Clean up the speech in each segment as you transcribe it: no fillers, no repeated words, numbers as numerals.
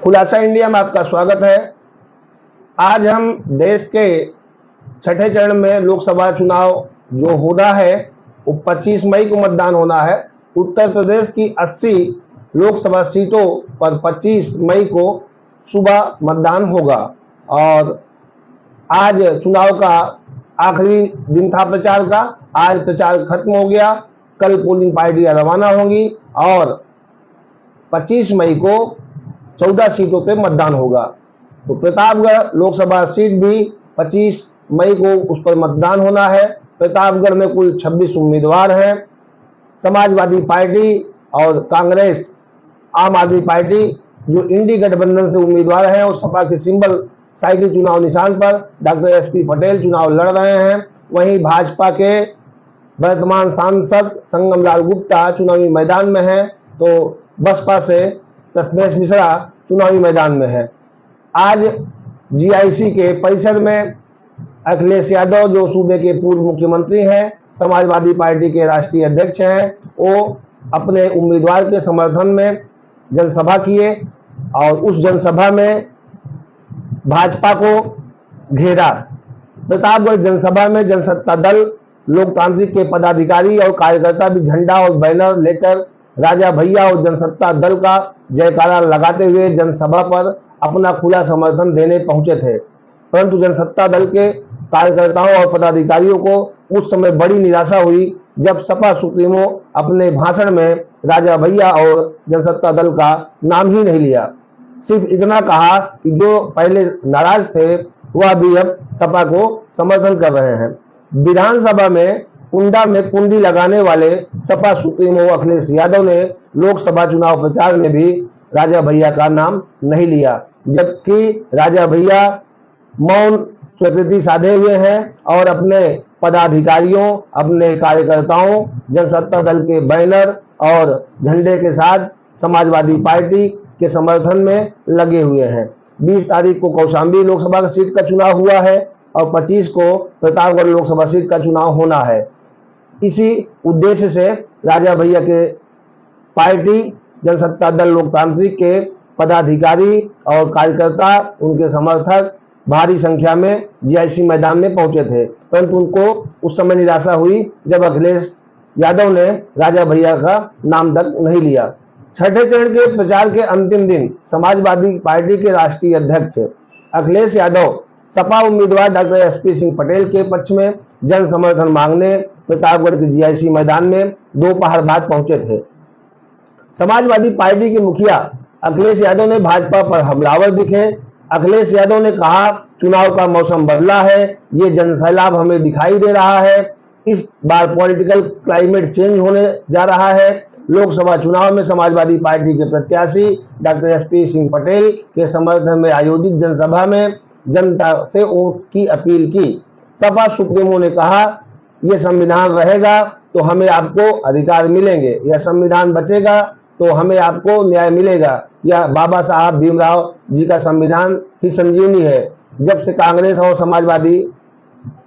खुलासा इंडिया में आपका स्वागत है। आज हम देश के छठे चरण में लोकसभा चुनाव जो होना है वो 25 मई को मतदान होना है। उत्तर प्रदेश की 80 लोकसभा सीटों पर 25 मई को सुबह मतदान होगा और आज चुनाव का आखिरी दिन था प्रचार का। आज प्रचार खत्म हो गया। कल पोलिंग पार्टियां रवाना होंगी और 25 मई को 14 सीटों पे मतदान होगा। तो प्रतापगढ़ लोकसभा सीट भी 25 मई को उस पर मतदान होना है। प्रतापगढ़ में कुल 26 उम्मीदवार हैं। समाजवादी पार्टी और कांग्रेस, आम आदमी पार्टी जो इंडी गठबंधन से उम्मीदवार हैं और सपा के सिंबल साइकिल चुनाव निशान पर डॉक्टर एसपी पटेल चुनाव लड़ रहे हैं। वहीं भाजपा के वर्तमान सांसद संगम लाल गुप्ता चुनावी मैदान में हैं, तो बसपा से तथमेश मिश्रा चुनावी मैदान में है। आज जीआईसी के परिसर में अखिलेश यादव जो सूबे के पूर्व मुख्यमंत्री हैं, समाजवादी पार्टी के राष्ट्रीय अध्यक्ष हैं, वो अपने उम्मीदवार के समर्थन में जनसभा किए और उस जनसभा में भाजपा को घेरा। प्रतापगढ़ जनसभा में जनसत्ता दल लोकतांत्रिक के पदाधिकारी और कार्यकर्ता भी झंडा और बैनर लेकर राजा भैया और जनसत्ता दल का जयकारा लगाते हुए जनसभा पर अपना खुला समर्थन देने पहुंचे थे। परंतु जनसत्ता दल के कार्यकर्ताओं और पदाधिकारियों को उस समय बड़ी निराशा हुई जब सपा सुप्रीमो अपने भाषण में राजा भैया और जनसत्ता दल का नाम ही नहीं लिया। सिर्फ इतना कहा कि जो पहले नाराज थे वह भी अब सपा को समर्थन कर रहे हैं। विधानसभा में कुंडा में कुंडी लगाने वाले सपा सुप्रीमो अखिलेश यादव ने लोकसभा चुनाव प्रचार में भी राजा भैया का नाम नहीं लिया, जबकि राजा भैया मौन स्वीकृति साधे हुए हैं और अपने पदाधिकारियों, अपने कार्यकर्ताओं, जनसत्ता दल के बैनर और झंडे के साथ समाजवादी पार्टी के समर्थन में लगे हुए हैं। 20 तारीख को कौशाम्बी लोकसभा सीट का चुनाव हुआ है और 25 को प्रतापगढ़ लोकसभा सीट का चुनाव होना है। इसी उद्देश्य से राजा भैया के पार्टी जनसत्ता दल लोकतांत्रिक के पदाधिकारी और कार्यकर्ता, उनके समर्थक भारी संख्या में जीआईसी मैदान में पहुंचे थे, परंतु उनको उस समय निराशा हुई जब अखिलेश यादव ने राजा भैया का नाम तक नहीं लिया। छठे चरण के प्रचार के अंतिम दिन समाजवादी पार्टी के राष्ट्रीय अध्यक्ष अखिलेश यादव सपा उम्मीदवार डॉक्टर एसपी सिंह पटेल के पक्ष में जन समर्थन मांगने प्रतापगढ़ के जीआईसी मैदान में दोपहर बाद पहुंचे थे। समाजवादी पार्टी के मुखिया अखिलेश यादव ने भाजपा पर हमलावर दिखे। अखिलेश यादव ने कहा, चुनाव का मौसम बदला है, ये जनसैलाब हमें दिखाई दे रहा है। इस बार पॉलिटिकल क्लाइमेट चेंज होने जा रहा है। लोकसभा चुनाव में समाजवादी पार्टी के प्रत्याशी डॉक्टर एसपी सिंह पटेल के समर्थन में आयोजित जनसभा में जनता से वोट की अपील की। सपा सुप्रीमो ने कहा, यह संविधान रहेगा तो हमें आपको अधिकार मिलेंगे, यह संविधान बचेगा तो हमें आपको न्याय मिलेगा। यह बाबा साहब भीमराव जी का संविधान ही संजीवनी है। जब से कांग्रेस और समाजवादी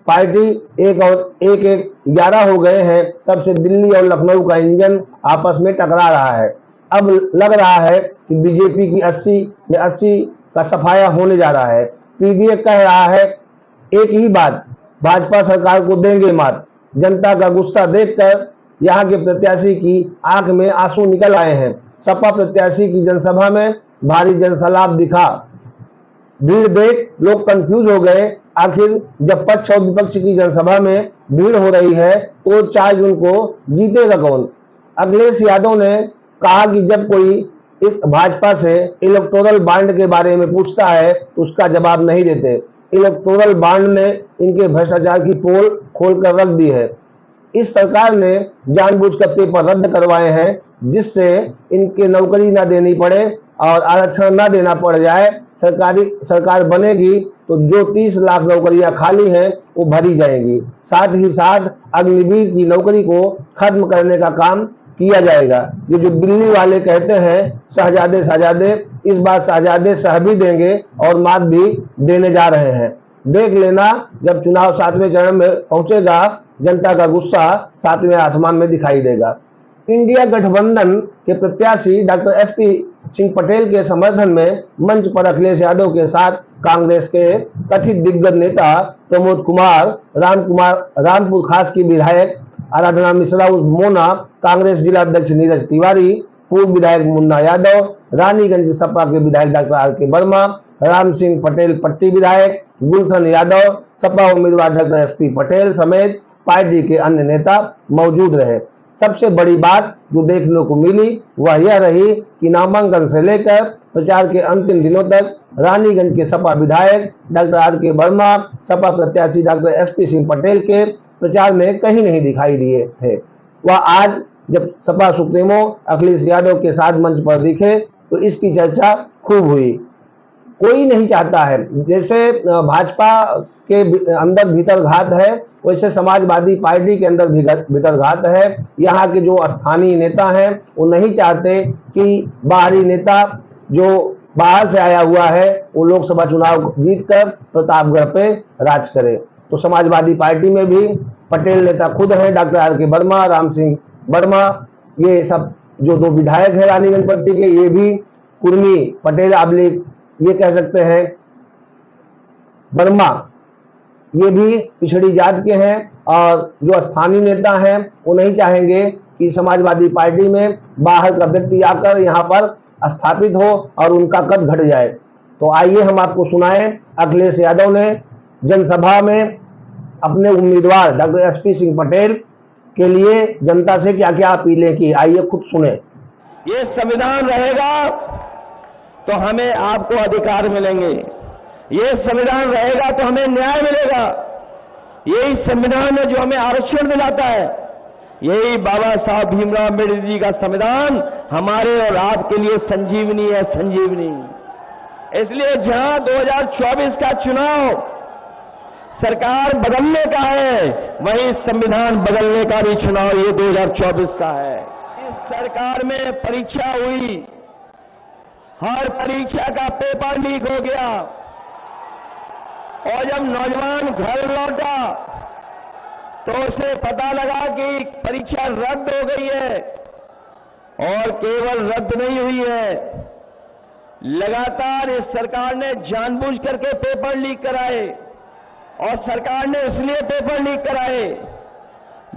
पार्टी एक 11 हो गए हैं, तब से दिल्ली और लखनऊ का इंजन आपस में टकरा रहा है। अब लग रहा है कि बीजेपी की 80 में 80 का सफाया होने जा रहा है। पीडीए कह रहा है एक ही बात, भाजपा सरकार को देंगे मात। जनता का गुस्सा देखकर यहाँ के प्रत्याशी की आंख में आंसू निकल आए हैं। सपा प्रत्याशी की जनसभा में भारी जनसैलाब दिखा। भीड़ देख लोग कंफ्यूज हो गए। आखिर जब पक्ष और विपक्ष की जनसभा में भीड़ हो रही है तो 4 जून को जीतेगा कौन? अखिलेश यादव ने कहा कि जब कोई भाजपा से इलेक्टोरल बॉन्ड के बारे में पूछता है तो उसका जवाब नहीं देते। इलेक्टोरल बॉन्ड ने इनके भ्रष्टाचार की पोल खोल कर रख दी है। इस सरकार ने जानबूझकर पेपर रद्द करवाए हैं जिससे इनके नौकरी ना देनी पड़े और आरक्षण ना देना पड़ जाए। सरकार बनेगी तो जो 30 लाख नौकरियां खाली हैं वो भरी जाएंगी। साथ ही साथ अग्निवीर की नौकरी को खत्म करने का काम किया जाएगा। ये जो दिल्ली वाले कहते हैं शहजादे शहजादे, इस बार शहजादे सह भी देंगे और मात भी देने जा रहे हैं। देख लेना, जब चुनाव 7वें चरण में पहुंचेगा जनता का गुस्सा 7वें आसमान में दिखाई देगा। इंडिया गठबंधन के प्रत्याशी डॉक्टर एसपी सिंह पटेल के समर्थन में मंच पर अखिलेश यादव के साथ कांग्रेस के कथित दिग्गज नेता प्रमोद कुमार, रामपुर खास की विधायक आराधना मिश्रा उर्फ मोना, कांग्रेस जिला अध्यक्ष नीरज तिवारी, पूर्व विधायक मुन्ना यादव, रानीगंज सपा के विधायक डॉक्टर आर.के. वर्मा, राम सिंह पटेल पट्टी विधायक, गुलशन यादव, सपा उम्मीदवार डॉक्टर एस.पी. पटेल समेत पार्टी के अन्य नेता मौजूद रहे। सबसे बड़ी बात जो देखने को मिली वह यह रही कि नामांकन से लेकर प्रचार के अंतिम दिनों तक रानीगंज के सपा विधायक डॉक्टर आर.के. वर्मा, सपा प्रत्याशी डॉक्टर एस.पी. सिंह पटेल के प्रचार में कहीं नहीं दिखाई दिए थे। वह आज जब सपा सुप्रीमो अखिलेश यादव के साथ मंच पर दिखे तो इसकी चर्चा खूब हुई। कोई नहीं चाहता है, जैसे भाजपा के अंदर भीतर घात है वैसे समाजवादी पार्टी के अंदर भीतर घात है। यहाँ के जो स्थानीय नेता हैं वो नहीं चाहते कि बाहरी नेता जो बाहर से आया हुआ है वो लोकसभा चुनाव जीतकर प्रतापगढ़ पे राज करे। तो समाजवादी पार्टी में भी पटेल नेता खुद हैं, डॉक्टर आर.के. वर्मा, राम सिंह वर्मा, ये सब जो दो विधायक है रानीगंज पट्टी के, ये भी कुर्मी पटेल आबलिक ये कह सकते हैं वर्मा, ये भी पिछड़ी जात के हैं। और जो स्थानीय नेता हैं वो नहीं चाहेंगे कि समाजवादी पार्टी में बाहर का व्यक्ति आकर यहाँ पर स्थापित हो और उनका कद घट जाए। तो आइए हम आपको सुनाएं अखिलेश यादव ने जनसभा में अपने उम्मीदवार डॉक्टर एस.पी. सिंह पटेल के लिए जनता से क्या क्या अपीलें की। आइए खुद सुने। ये संविधान रहेगा तो हमें आपको अधिकार मिलेंगे, ये संविधान रहेगा तो हमें न्याय मिलेगा। यही संविधान है जो हमें आरक्षण दिलाता है। यही बाबा साहब भीमराव अम्बेडकर जी का संविधान हमारे और आपके लिए संजीवनी है, संजीवनी। इसलिए जहां 2024 का चुनाव सरकार बदलने का है, वहीं संविधान बदलने का भी चुनाव ये 2024 का है। इस सरकार में परीक्षा हुई, हर परीक्षा का पेपर लीक हो गया और जब नौजवान घर लौटा तो उसे पता लगा कि परीक्षा रद्द हो गई है। और केवल रद्द नहीं हुई है, लगातार इस सरकार ने जानबूझ करके पेपर लीक कराए। और सरकार ने इसलिए पेपर लीक कराए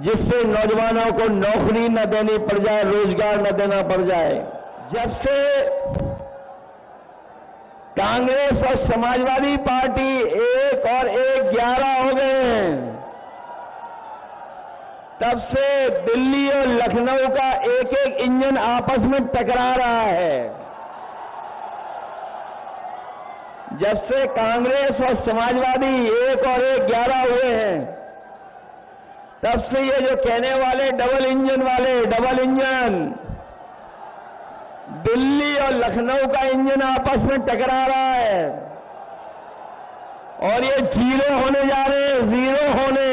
जिससे नौजवानों को नौकरी न देनी पड़ जाए, रोजगार न देना पड़ जाए। जब से कांग्रेस और समाजवादी पार्टी 1 और 1 11 हो गए हैं, तब से दिल्ली और लखनऊ का एक इंजन आपस में टकरा रहा है। जब से कांग्रेस और समाजवादी 1 और 1 11 हुए हैं, तब से ये जो कहने वाले डबल इंजन दिल्ली और लखनऊ का इंजन आपस में टकरा रहा है और ये जीरो होने जा रहे हैं, जीरो होने।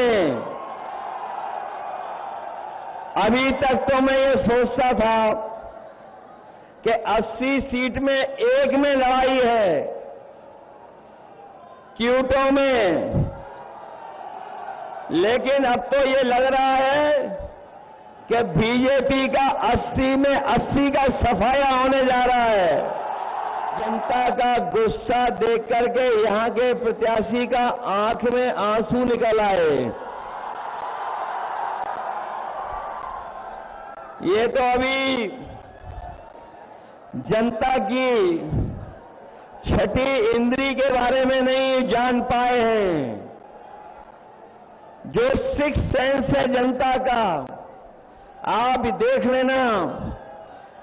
अभी तक तो मैं ये सोचता था कि 80 सीट में 1 में लड़ाई है, क्यूटों में, लेकिन अब तो ये लग रहा है कि बीजेपी का 80 में 80 का सफाया होने जा रहा है। जनता का गुस्सा देख करके यहां के प्रत्याशी का आंख में आंसू निकल आए। ये तो अभी जनता की छठी इंद्री के बारे में नहीं जान पाए हैं। जो 6th सेंस है जनता का, आप देख लेना,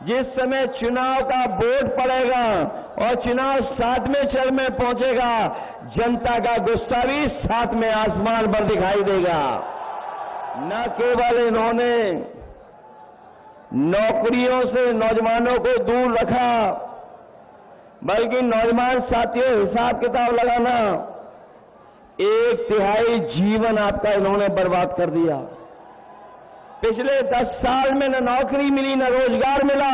जिस समय चुनाव का वोट पड़ेगा और चुनाव 7वें चरण में पहुंचेगा, जनता का गुस्सा भी 7वें आसमान पर दिखाई देगा। न केवल इन्होंने नौकरियों से नौजवानों को दूर रखा, बल्कि नौजवान साथियों हिसाब किताब लगाना, 1/3 जीवन आपका इन्होंने बर्बाद कर दिया। पिछले 10 साल में न नौकरी मिली, न रोजगार मिला।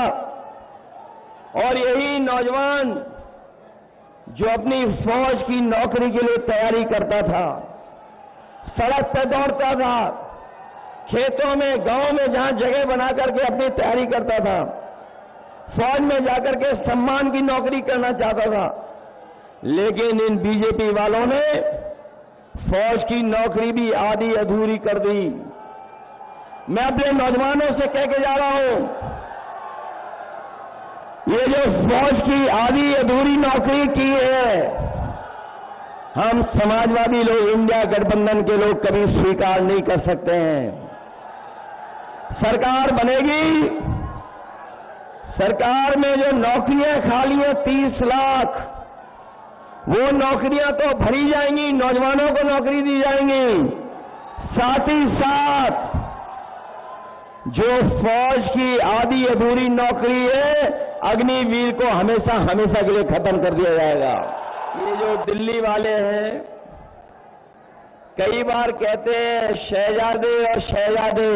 और यही नौजवान जो अपनी फौज की नौकरी के लिए तैयारी करता था, सड़क पर दौड़ता था, खेतों में, गांव में जहां जगह बना करके अपनी तैयारी करता था, फौज में जाकर के सम्मान की नौकरी करना चाहता था, लेकिन इन बीजेपी वालों ने फौज की नौकरी भी आधी अधूरी कर दी। मैं अपने नौजवानों से कह के जा रहा हूं, ये जो फौज की आधी अधूरी नौकरी की है, हम समाजवादी लोग, इंडिया गठबंधन के लोग कभी स्वीकार नहीं कर सकते हैं। सरकार बनेगी, सरकार में जो नौकरियां खाली हैं 30 लाख, वो नौकरियां तो भरी जाएंगी, नौजवानों को नौकरी दी जाएंगी। साथ ही साथ जो फौज की आधी अधूरी नौकरी है, अग्निवीर को हमेशा हमेशा के लिए खत्म कर दिया जाएगा। ये जो दिल्ली वाले हैं, कई बार कहते हैं शहजादे और शहजादे,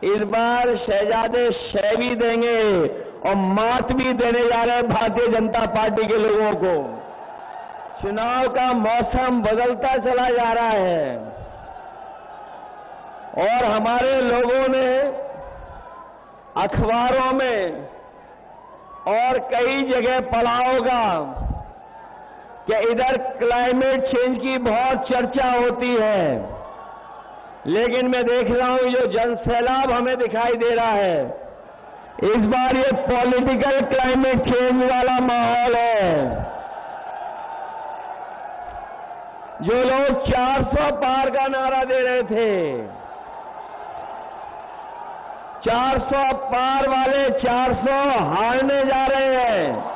इस बार शहजादे शह भी देंगे और मात भी देने जा रहे हैं भारतीय जनता पार्टी के लोगों को। चुनाव का मौसम बदलता चला जा रहा है और हमारे लोगों ने अखबारों में और कई जगह पढ़ा होगा कि इधर क्लाइमेट चेंज की बहुत चर्चा होती है, लेकिन मैं देख रहा हूं जो जनसैलाब हमें दिखाई दे रहा है, इस बार ये पॉलिटिकल क्लाइमेट चेंज वाला माहौल है। जो लोग 400 पार का नारा दे रहे थे, 400 पार वाले 400 हारने जा रहे हैं।